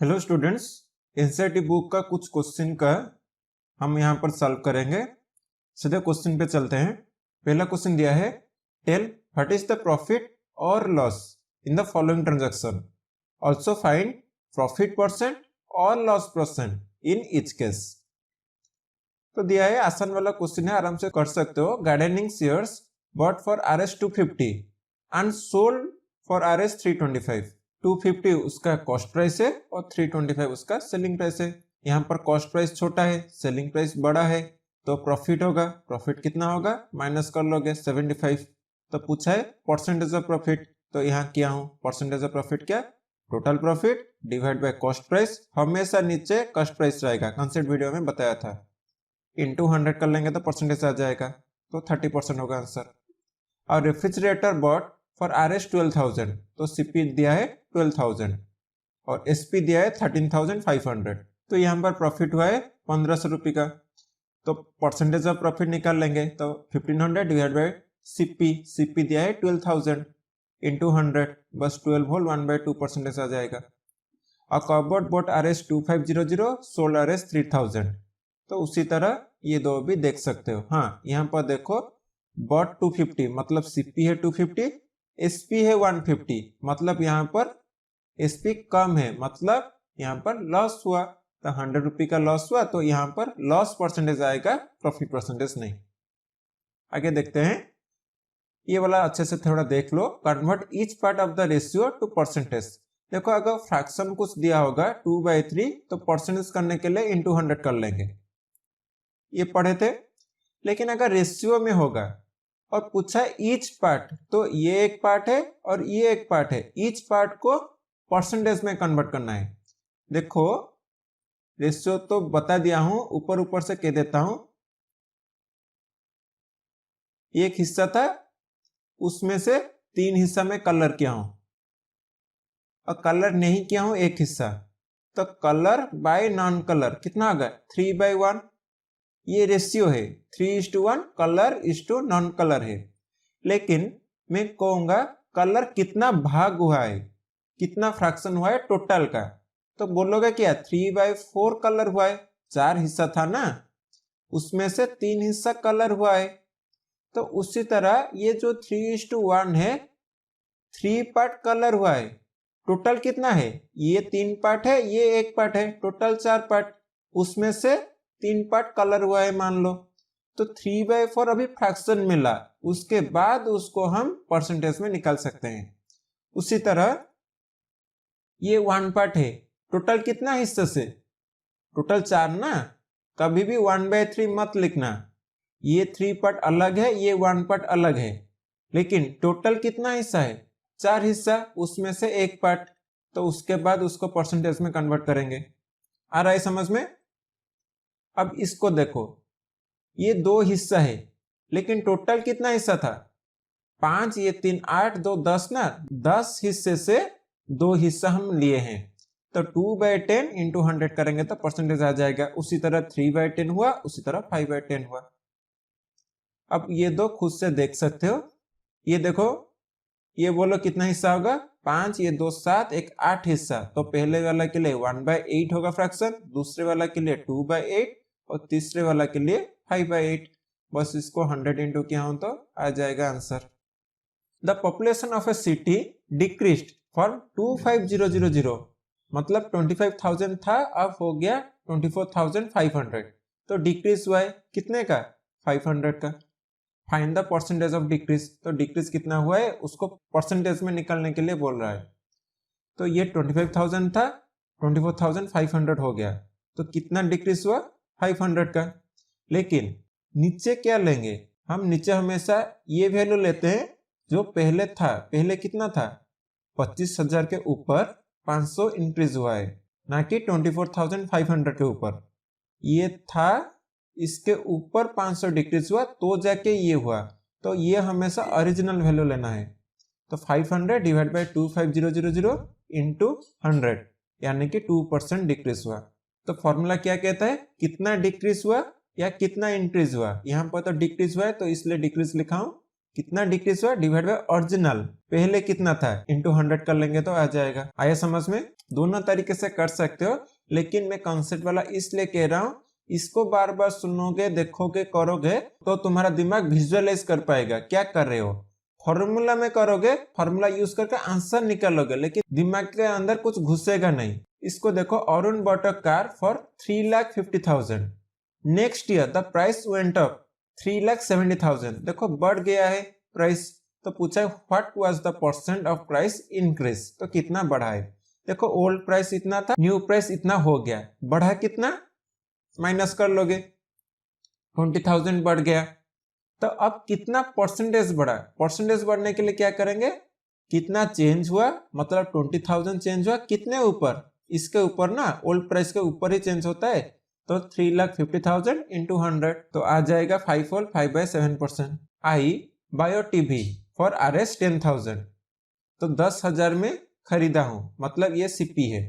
Hello students, NCERT book का कुछ question का हम यहाँ पर सॉल्व करेंगे। सीधे क्वेश्चन पे चलते हैं। पहला क्वेश्चन दिया है, tell what is the profit और loss in the following transaction, also find profit percent और loss percent in each case. तो दिया है, आसान वाला क्वेश्चन है, आराम से कर सकते हो। Gardening shares bot for Rs 250 and sold for Rs 325। 250 उसका कॉस्ट प्राइस है और 325 उसका सेलिंग प्राइस है। यहाँ पर कॉस्ट प्राइस छोटा है, सेलिंग प्राइस बड़ा है, तो प्रॉफिट होगा। प्रॉफिट कितना होगा, माइनस कर लोगे 75। तो पूछा है परसेंटेज ऑफ प्रॉफिट, तो यहाँ किया हूँ परसेंटेज ऑफ प्रॉफिट क्या, total profit divide by cost price. हमेशा नीचे कॉस्ट प्राइस रहेगा, कंसेप्ट वीडियो में बताया था। इंटू 100 कर लेंगे तो परसेंटेज आ जाएगा, तो 30% होगा आंसर। और रेफ्रिजरेटर बॉट फॉर Rs 12,000, तो सीपी दिया है 12,000 और एसपी दिया है 13,500। तो यहाँ पर प्रॉफिट हुआ है 1500 रुपये का। तो परसेंटेज ऑफ प्रॉफिट निकाल लेंगे, तो 1500 डिवाइड बाय सीपी दिया है 12,000 इंटू 100, बस 12 होल 1/2 परसेंटेज आ जाएगा। और cupboard bought Rs 2500 sold Rs 3,000। तो उसी तरह ये दो भी देख सकते हो। हाँ, यहाँ पर देखो, बॉट 250 मतलब सीपी है 250, एसपी है 150, मतलब यहाँ पर एसपी कम है, मतलब यहाँ पर लॉस हुआ। तो 100 रुपये का लॉस हुआ, तो यहाँ पर लॉस परसेंटेज आएगा, प्रॉफिट परसेंटेज नहीं। आगे देखते हैं, ये वाला अच्छे से थोड़ा देख लो। Convert each part of the ratio to percentage. देखो, अगर फ्रैक्शन कुछ दिया होगा 2/3, तो परसेंटेज करने के लिए इंटू 100 कर लेंगे, ये पढ़े थे। लेकिन अगर रेशियो में होगा और पूछा ईच पार्ट, तो ये एक पार्ट है और ये एक पार्ट है, ईच पार्ट को परसेंटेज में कन्वर्ट करना है। देखो, रेशियो तो बता दिया हूं, ऊपर ऊपर से कह देता हूं। एक हिस्सा था, उसमें से 3 हिस्सा में कलर किया हूं, और कलर नहीं किया हूं एक हिस्सा, तो कलर बाय नॉन कलर कितना आ गया, 3/1। ये रेशियो है 3:1, colour is to non colour है। लेकिन मैं कहूंगा कलर कितना भाग हुआ है, कितना फ्रैक्शन हुआ है टोटल का, तो बोलोगे क्या, 3/4 कलर हुआ है। 4 हिस्सा था ना, उसमें से 3 हिस्सा कलर हुआ है। तो उसी तरह ये जो 3:1 है, 3 पार्ट कलर हुआ है। टोटल कितना है, ये 3 पार्ट है, ये एक पार्ट है, टोटल 4 पार्ट, उसमें से 3 पार्ट कलर हुआ है मान लो। तो 3/4 अभी फ्रैक्शन मिला, उसके बाद उसको हम परसेंटेज में निकाल सकते हैं। उसी तरह ये 1 पार्ट है, टोटल कितना हिस्से से, टोटल 4 ना, कभी भी 1/3 मत लिखना। ये 3 पार्ट अलग है, ये 1 पार्ट अलग है, लेकिन टोटल कितना हिस्सा है, 4 हिस्सा, उसमें से एक पार्ट। तो उसके बाद उसको परसेंटेज में कन्वर्ट करेंगे। आ रहा है समझ में। अब इसको देखो, ये 2 हिस्सा है, लेकिन टोटल कितना हिस्सा था, 5, ये 3 8, 2 10 ना, 10 हिस्से से 2 हिस्सा हम लिए हैं। तो 2/10 इंटू 100 करेंगे तो परसेंटेज आ जाएगा। उसी तरह 3/10 हुआ, उसी तरह 5/10 हुआ। अब ये दो खुद से देख सकते हो। ये देखो, ये बोलो कितना हिस्सा होगा, 5, ये 2 7, एक 8 हिस्सा। तो पहले वाला के लिए 1/8 होगा फ्रैक्शन, दूसरे वाला के लिए 2/8 और तीसरे वाला के लिए 5/8। बस इसको 100 इंटू किया हूं तो आ जाएगा answer. The population of A city decreased from 25,000, मतलब 25,000 था, अब हो गया 24,500। तो डिक्रीज हुआ है कितने का, 500 का। Find the percentage of decrease, तो डिक्रीज कितना हुआ है उसको परसेंटेज में निकालने के लिए बोल रहा है। तो ये 25,000 था, 24,500 हो गया, तो कितना डिक्रीज हुआ, 500 का। लेकिन नीचे क्या लेंगे हम, नीचे हमेशा ये वैल्यू लेते हैं जो पहले था। पहले कितना था, 25,000 के ऊपर 500 इंक्रीज हुआ है, ना कि 24,500 के ऊपर। ये था, इसके ऊपर 500 डिक्रीज हुआ तो जाके ये हुआ। तो ये हमेशा ओरिजिनल वैल्यू लेना है। तो 500 डिवाइड बाय 25000 इंटू 100, यानी कि 2% डिक्रीज हुआ। तो फॉर्मूला क्या कहता है, कितना डिक्रीज हुआ या कितना इंक्रीज हुआ। यहाँ पर तो डिक्रीज हुआ है तो इसलिए डिक्रीज लिखा हूं, कितना डिक्रीज हुआ डिवाइड बाय ओरिजिनल, पहले कितना था इंटू 100 कर लेंगे तो आ जाएगा। आया समझ में? दोनों तरीके से कर सकते हो, लेकिन मैं कॉन्सेप्ट वाला इसलिए कह रहा हूँ, इसको बार बार सुनोगे, देखोगे, करोगे तो तुम्हारा दिमाग विजुअलाइज कर पाएगा क्या कर रहे हो। फॉर्मूला में करोगे, फॉर्मूला यूज करके आंसर निकालोगे, लेकिन दिमाग के अंदर कुछ घुसेगा नहीं। इसको देखो, Arun bought a car for 3,50,000। Next year the price went up 3,70,000। देखो बढ़ गया है प्राइस, तो पूछा है what was the percent of price increase, तो कितना बढ़ा है। देखो ओल्ड प्राइस इतना था, न्यू प्राइस इतना हो गया, बढ़ा कितना माइनस कर लोगे, 20,000 बढ़ गया। तो अब कितना परसेंटेज बढ़ा, परसेंटेज बढ़ने के लिए क्या करेंगे, कितना चेंज हुआ, मतलब 20,000 चेंज हुआ कितने ऊपर, इसके ऊपर ना, ओल्ड प्राइस के ऊपर ही चेंज होता है। तो 3,50,000 इंटू 100 तो आ जाएगा 5/7%। I buy a TV for RS 10,000, तो 10,000 में खरीदा हूं, मतलब ये सीपी है।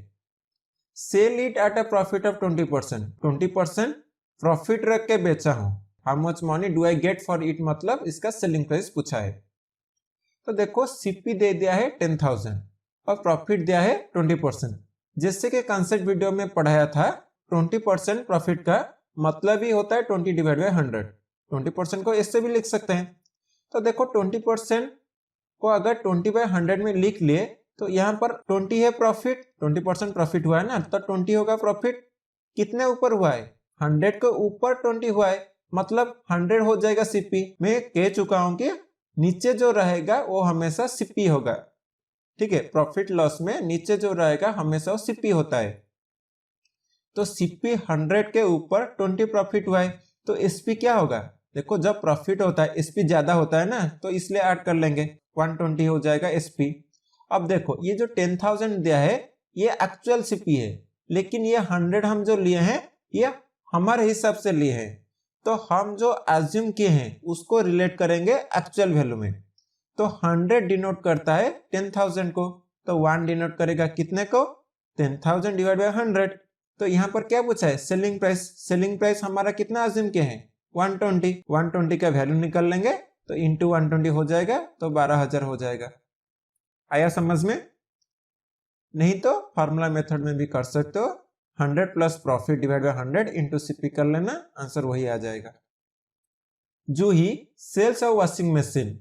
Sell it at a profit of 20%, 20% profit रख के बेचा हूं। How much money do I get for it, मतलब इसका सेलिंग प्राइस पूछा है। तो देखो सीपी दे दिया है 10,000 और प्रॉफिट दिया है 20%। जैसे कि कंसेप्ट वीडियो में पढ़ाया था, 20% प्रॉफिट का मतलब ही होता है 20 डिवाइड बाय 100। 20% को इससे भी लिख सकते हैं। तो देखो 20% को अगर 20 बाय 100 में लिख लिए तो यहाँ पर 20 है प्रॉफिट, 20% प्रॉफिट हुआ है ना, तो 20 होगा प्रॉफिट। कितने ऊपर हुआ है, 100 के ऊपर 20 हुआ है, मतलब 100 हो जाएगा सीपी। मैं कह चुका हूं कि नीचे जो रहेगा वो हमेशा सीपी होगा, ठीक है। प्रॉफिट लॉस में नीचे जो रहेगा हमेशा वो सीपी होता है। तो सीपी 100 के ऊपर 20 प्रॉफिट हुआ है, तो एसपी क्या होगा, देखो जब प्रॉफिट होता है एसपी ज्यादा होता है ना, तो इसलिए ऐड कर लेंगे, 120 हो जाएगा एसपी। अब देखो ये जो 10,000 दिया है ये एक्चुअल सीपी है, लेकिन ये 100 हम जो लिए हैं ये हमारे हिसाब से लिए हैं, तो हम जो एज्यूम किए हैं उसको रिलेट करेंगे एक्चुअल वैल्यू में। तो 100 डिनोट करता है 10,000 को, तो 1 डिनोट करेगा कितने को, 10,000 डिवाइड बाय 100। तो यहाँ पर क्या पूछा है, सेलिंग प्राइस। सेलिंग प्राइस हमारा कितना एज्यूम किए हैं, 120। 120 का वैल्यू निकाल लेंगे तो इंटू 120 हो जाएगा, तो 12,000 हो जाएगा। आया समझ में? नहीं तो फॉर्मूला मेथड में भी कर सकते हो, 100 plus profit divide by 100 into CP कर लेना, आंसर वही आ जाएगा। जूही सेल्स ऑफ वॉशिंग मशीन,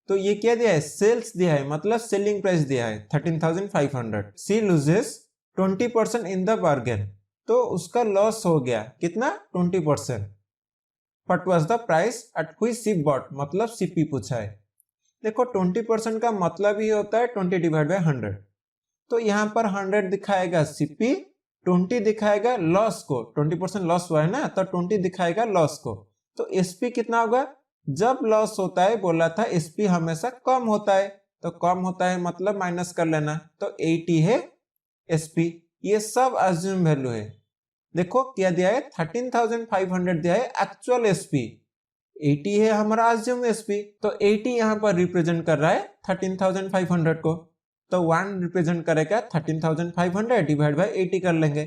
तो ये क्या दिया है, सेल्स दिया है, मतलब सेलिंग प्राइस दिया है 13,500। सी लूजेस 20% इन द बार्गेन, तो उसका लॉस हो गया कितना, 20%। What was the price at which she bought, मतलब सीपी पूछा है। देखो 20% का मतलब ही होता है 20 डिवाइड बाय 100, तो यहाँ पर 100 दिखाएगा सीपी, 20 दिखाएगा लॉस को, 20% लॉस हुआ है ना, तो 20 दिखाएगा लॉस को। तो एसपी कितना होगा, जब लॉस होता है बोला था एसपी हमेशा कम होता है, तो कम होता है मतलब माइनस कर लेना, तो 80 है एसपी। ये सब अज्यूम वैल्यू है। देखो क्या दिया है, 13,500 दिया है एक्चुअल एसपी, 80 है हमारा अज्यूम एसपी, तो 80 यहाँ पर रिप्रेजेंट कर रहा है 13,500 को, तो 1 रिप्रेजेंट करेगा 13,500 डिवाइड बाय 80 कर लेंगे।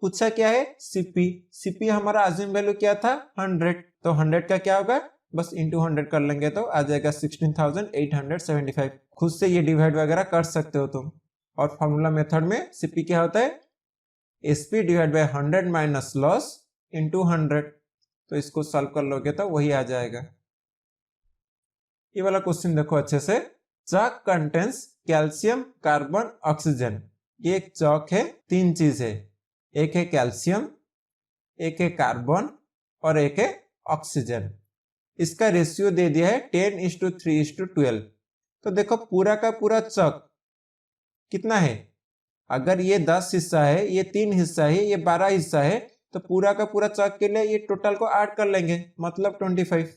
पूछा क्या है, सीपी। सीपी हमारा अज्यूम वैल्यू क्या था, 100, तो 100 का क्या होगा, बस इंटू 100 कर लेंगे तो आ जाएगा 16,875। खुद से ये डिवाइड वगैरह कर सकते हो तुम। और फॉर्मूला मेथड में सीपी क्या होता है, SP divide by 100 minus loss into 100, तो इसको सॉल्व कर लोगे तो वही आ जाएगा। ये वाला क्वेश्चन देखो अच्छे से, chalk contains calcium, carbon, oxygen. ये एक चॉक है, 3 चीज है, एक है कैल्शियम, एक है कार्बन और एक है ऑक्सीजन। इसका रेशियो दे दिया है 10:3:12। तो देखो पूरा का पूरा चॉक कितना है, अगर ये 10 हिस्सा है, ये 3 हिस्सा है, ये 12 हिस्सा है, तो पूरा का पूरा चॉक के लिए ये टोटल को ऐड कर लेंगे, मतलब 25,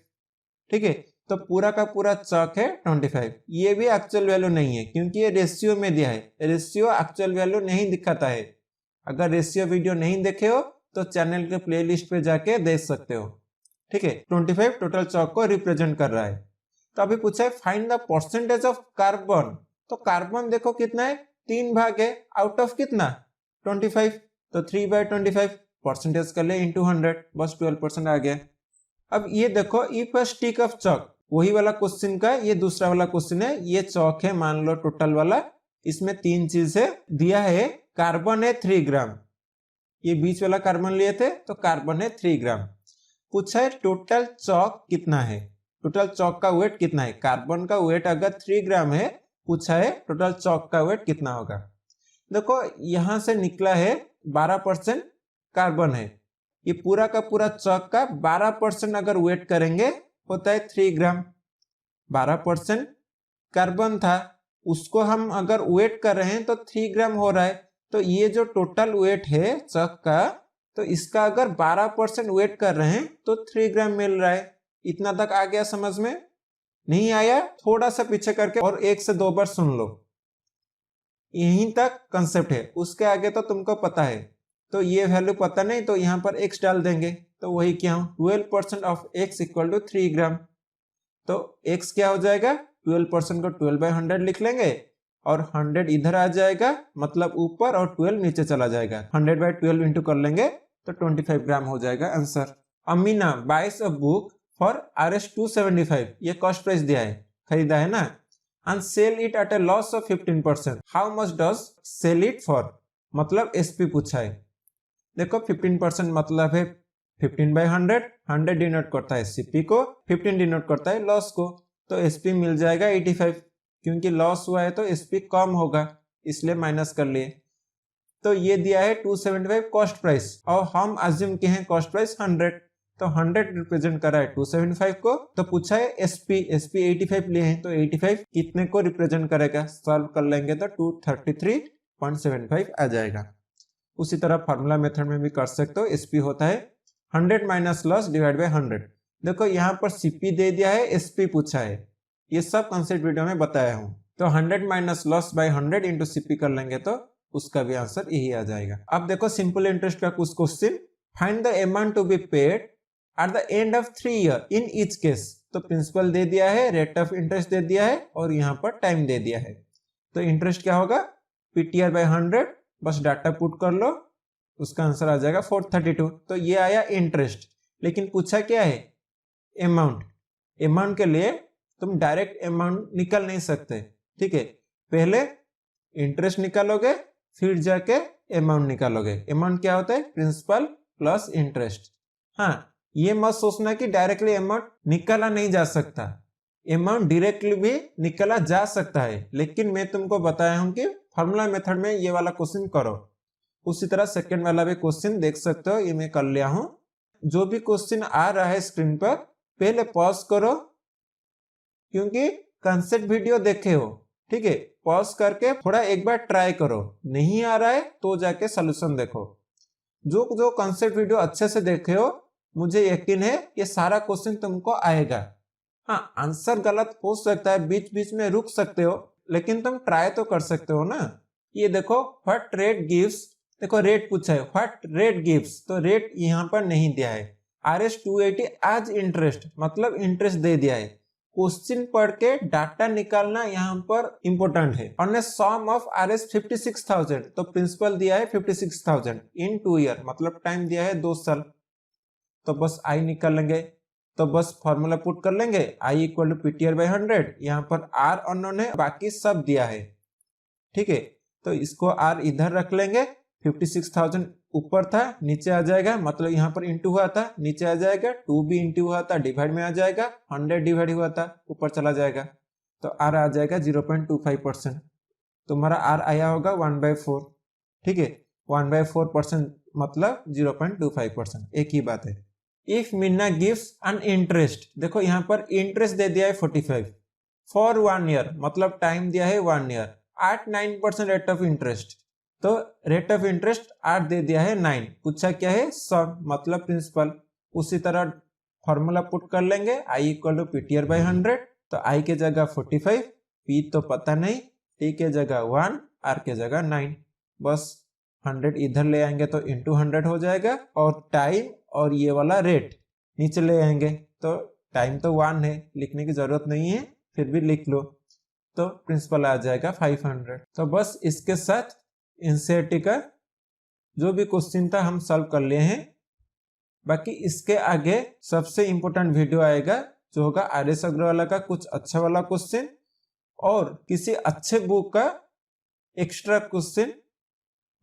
ठीक है। तो पूरा का पूरा चॉक है 25। ये भी एक्चुअल वैल्यू नहीं है क्योंकि ये रेशियो में दिया है, रेशियो एक्चुअल वैल्यू नहीं दिखाता है। अगर रेशियो वीडियो नहीं देखे हो तो चैनल के प्लेलिस्ट पे जाके देख सकते हो, ठीक है। 25 टोटल चॉक को रिप्रेजेंट कर रहा है। तो अभी पूछा है find the percentage of carbon, तो कार्बन देखो कितना है, 3 भाग है, आउट ऑफ कितना 25, तो 3/25 परसेंटेज कर ले इंटू 100, बस 12% आ गया। अब ये देखो if a stick of chalk, वही वाला क्वेश्चन का ये दूसरा वाला क्वेश्चन है। ये चौक है मान लो टोटल वाला, इसमें 3 चीज है दिया है। कार्बन है 3 ग्राम, ये बीच वाला कार्बन लिए थे तो कार्बन है 3 ग्राम। पूछा है टोटल चौक कितना है, टोटल चौक का वेट कितना है। कार्बन का वेट अगर 3 ग्राम है, पूछा है टोटल चौक का वेट कितना होगा। देखो यहां से निकला है 12% कार्बन है, ये पूरा का पूरा चौक का 12% अगर वेट करेंगे होता है 3 ग्राम। 12% कार्बन था, उसको हम अगर वेट कर रहे हैं तो 3 ग्राम हो रहा है। तो ये जो टोटल वेट है चौक का, तो इसका अगर 12% वेट कर रहे हैं तो 3 ग्राम मिल रहा है। इतना तक आ गया समझ में? नहीं आया थोड़ा सा पीछे करके और 1 से 2 बार सुन लो। यहीं तक कंसेप्ट है, उसके आगे तो तुमको पता है। तो ये वैल्यू पता नहीं तो यहाँ पर x डाल देंगे, तो वही क्या हो 12% ऑफ x इक्वल टू 3 ग्राम। तो x क्या हो जाएगा, 12% को 12/100 लिख लेंगे और 100 इधर आ जाएगा, मतलब ऊपर, और 12 नीचे चला जाएगा। 100/12 इंटू कर लेंगे तो 25 ग्राम हो जाएगा आंसर। अमीना बाइस अ बुक फॉर Rs 275, ये कॉस्ट प्राइस दिया है, खरीदा है ना, and sell it at a loss of 15%. How much does sell it for? मतलब SP पूछा है। देखो 15% मतलब है 15/100, 100 डिनोट करता है CP को, 15 डिनोट करता है लॉस को, तो SP मिल जाएगा 85। क्योंकि लॉस हुआ है तो SP कम होगा, इसलिए माइनस कर लिए। तो ये दिया है 275 कॉस्ट प्राइस, और हम अज्यूम किए हैं कॉस्ट प्राइस 100, तो 100 रिप्रेजेंट कर रहा है 275 को। तो पूछा है SP 85 लिए हैं, तो 85 कितने को रिप्रेजेंट करेगा, सॉल्व कर लेंगे तो 233.75 आ जाएगा। उसी तरह फार्मूला मेथड में भी कर सकते हो। SP होता है 100 माइनस लॉस डिवाइड बाय 100। देखो यहाँ पर CP दे दिया है, SP पूछा है, ये सब कंसेप्ट वीडियो में बताया हूँ। तो 100 minus loss by 100 into CP कर लेंगे तो उसका भी आंसर यही आ जाएगा। अब देखो सिंपल इंटरेस्ट का कुछ question, find the amount to be paid at the end of 3 year in each case. तो प्रिंसिपल दे दिया है, रेट ऑफ इंटरेस्ट दे दिया है, और यहाँ पर टाइम दे दिया है। तो इंटरेस्ट क्या होगा, PTR/100, बस डाटा पुट कर लो, उसका आंसर आ जाएगा 432। तो ये आया इंटरेस्ट। लेकिन पूछा क्या है, अमाउंट। अमाउंट के लिए तुम डायरेक्ट अमाउंट निकल नहीं सकते, ठीक है, पहले इंटरेस्ट निकालोगे फिर जाके अमाउंट निकालोगे। अमाउंट क्या होता है, प्रिंसिपल प्लस इंटरेस्ट। हाँ, ये मत सोचना कि डायरेक्टली अमाउंट निकाला नहीं जा सकता, अमाउंट डायरेक्टली भी निकाला जा सकता है, लेकिन मैं तुमको बताया हूं कि फार्मूला मेथड में ये वाला क्वेश्चन करो। उसी तरह सेकंड वाला भी क्वेश्चन देख सकते हो, ये मैं कर लिया हूं। जो भी क्वेश्चन आ रहा है स्क्रीन पर पहले पॉज करो, क्योंकि कंसेप्ट वीडियो देखे हो, ठीक है, पॉज करके थोड़ा एक बार ट्राई करो, नहीं आ रहा है तो जाके सोल्यूशन देखो। जो कंसेप्ट वीडियो अच्छे से देखे हो, मुझे यकीन है ये सारा क्वेश्चन तुमको आएगा। हाँ, आंसर गलत हो सकता है, बीच बीच में रुक सकते हो, लेकिन तुम ट्राई तो कर सकते हो ना। ये देखो व्हाट रेट गिव्स, देखो रेट पूछा है, व्हाट रेट गिव्स, तो रेट यहाँ पर नहीं दिया है। Rs 280 एज इंटरेस्ट, मतलब इंटरेस्ट दे दिया है। क्वेश्चन पढ़ के डाटा निकालना यहाँ पर इंपॉर्टेंट है। और सम ऑफ Rs 56,000, तो प्रिंसिपल दिया है 56,000 इन 2 ईयर, मतलब टाइम दिया है 2 साल। तो बस I निकाल लेंगे, तो बस फॉर्मूला पुट कर लेंगे, I इक्वल टू PTR/100। यहाँ पर R अननोन है, बाकी सब दिया है, ठीक है। तो इसको R इधर रख लेंगे, 56,000 ऊपर था, नीचे आ जाएगा, मतलब यहाँ पर इंटू हुआ था, नीचे आ जाएगा, 2 भी इंटू हुआ था, डिवाइड में आ जाएगा, 100 डिवाइड हुआ था, ऊपर चला जाएगा, तो R आ जाएगा 0.25%। तुम्हारा R आया होगा 1/4, ठीक है, 1/4% मतलब 0.25%, एक ही बात है। If Meena gives an interest, देखो यहाँ पर इंटरेस्ट दे दिया है 45 फॉर 1 ईयर, मतलब टाइम दिया है 1 year, at 9% rate of interest. तो रेट ऑफ इंटरेस्ट 8 दे दिया है 9, पूछा क्या है सम, मतलब प्रिंसिपल। उसी तरह फॉर्मूला पुट कर लेंगे, I इक्वल टू PTR/100। तो I के जगह 45, P तो पता नहीं, T के जगह 1, R के जगह 9, बस 100 इधर ले आएंगे तो इंटू 100 हो जाएगा, और टाइम और ये वाला रेट नीचे ले आएंगे, तो टाइम तो 1 है, लिखने की जरूरत नहीं है, फिर भी लिख लो, तो प्रिंसिपल आ जाएगा 500। तो बस इसके साथ एनसीईआरटी का जो भी क्वेश्चन था हम सॉल्व कर लिए हैं। बाकी इसके आगे सबसे इंपॉर्टेंट वीडियो आएगा जो होगा आर.एस. अग्रवाला का कुछ अच्छा वाला क्वेश्चन और किसी अच्छे बुक का एक्स्ट्रा क्वेश्चन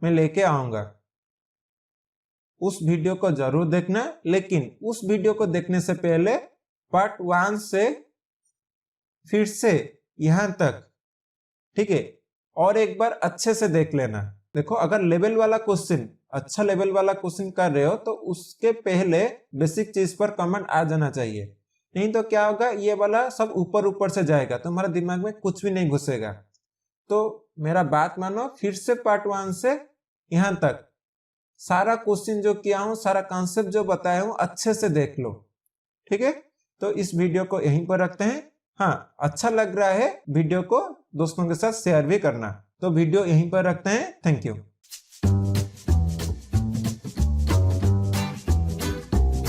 मैं लेके आऊंगा। उस वीडियो को जरूर देखना, लेकिन उस वीडियो को देखने से पहले पार्ट 1 से फिर से यहां तक, ठीक है, और एक बार अच्छे से देख लेना। देखो, अगर लेवल वाला क्वेश्चन, अच्छा लेवल वाला क्वेश्चन कर रहे हो तो उसके पहले बेसिक चीज पर कमेंट आ जाना चाहिए, नहीं तो क्या होगा, ये वाला सब ऊपर ऊपर से जाएगा, तुम्हारे दिमाग में कुछ भी नहीं घुसेगा। तो मेरा बात मानो, फिर से पार्ट 1 से यहां तक सारा क्वेश्चन जो किया हूं, सारा कॉन्सेप्ट जो बताया हूं, अच्छे से देख लो, ठीक है। तो इस वीडियो को यहीं पर रखते हैं। हाँ, अच्छा लग रहा है वीडियो को दोस्तों के साथ शेयर भी करना। तो वीडियो यहीं पर रखते हैं। Thank you.